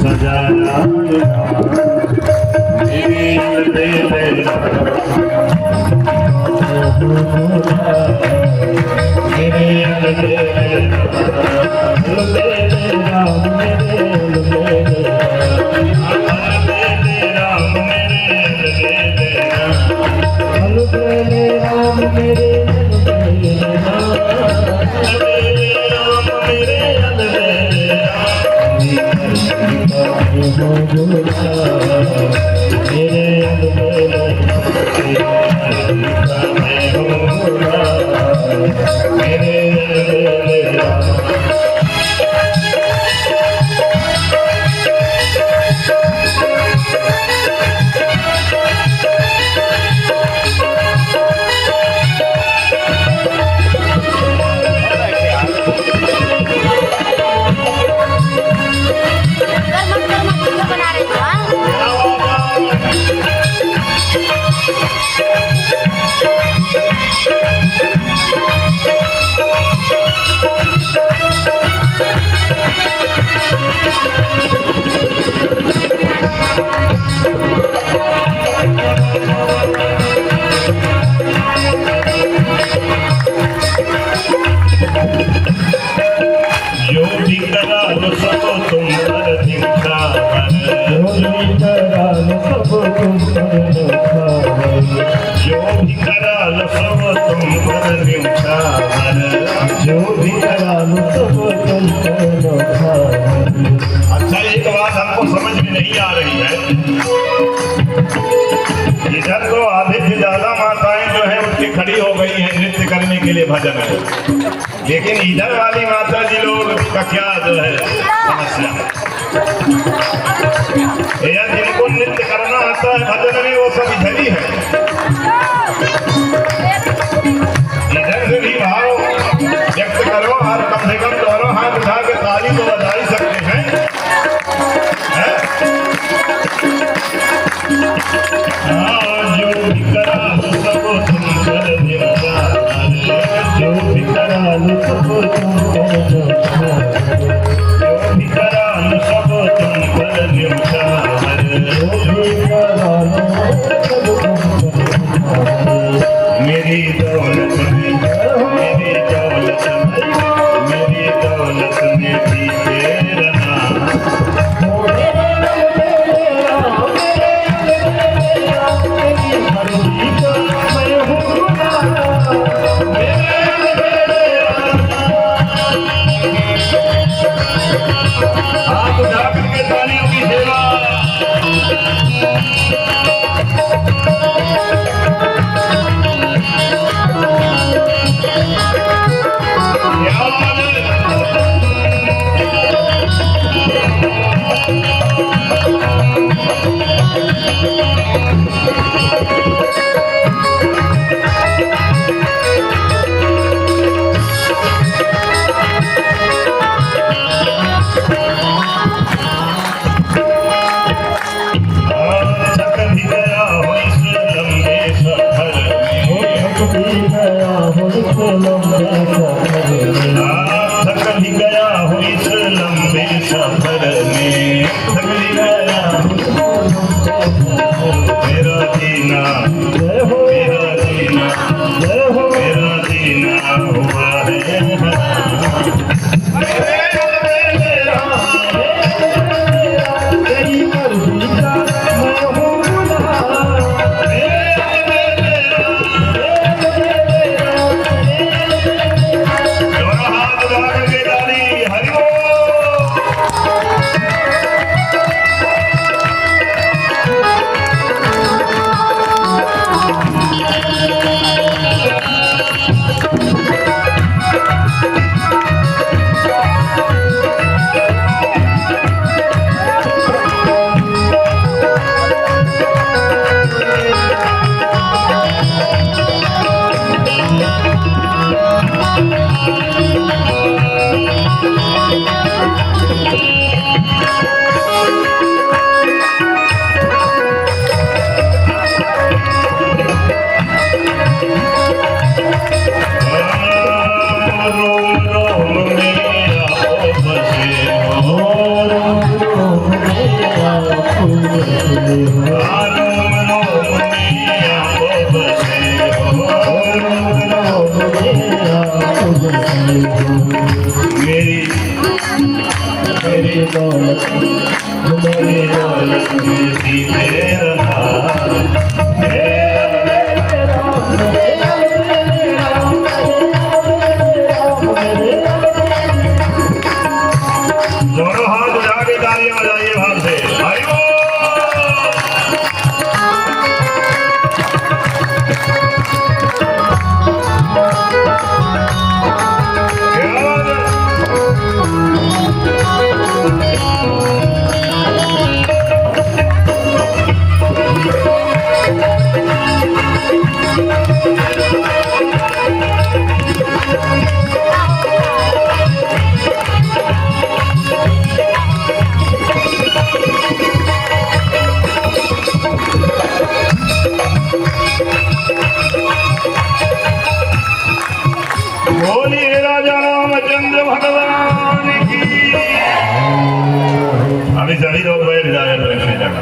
सजाया मेरे अच्छा, एक बात हमको समझ में नहीं आ रही है। इधर तो आधे से ज्यादा माताएं जो है उनकी खड़ी हो गई हैं नृत्य करने के लिए भजन में, लेकिन इधर वाली माता जी लोग का क्या जो है समस्या है। जिनको नृत्य करना आता है भजन में वो सब इधर ही है। इधर से भी भाव व्यक्त करो और कम से कम दोनों हाथ उठा के ताली तो बजा ही सकते हैं। जो भी करा सब तुम कर देना, जो भी करा सब तुम कर देना, जो भी करा सब तुम कर देना, जो भी करा मेरी दौलत में, मेरी दौलत में, मेरी दौलत में भी तेरा हाथ उठा करके तालियों की सेवा। थक भी गया हो इस लंबे सफर में। मेरी मेरी दौलत मेरी मेरा दोनों हाथ उठा के तालियां बजाइए भाव से हरि बोल। क्या बात है? बोलिए राजा रामचंद्र भगवान की। अभी सभी लोग बैठ जाए तो बैठने लगा।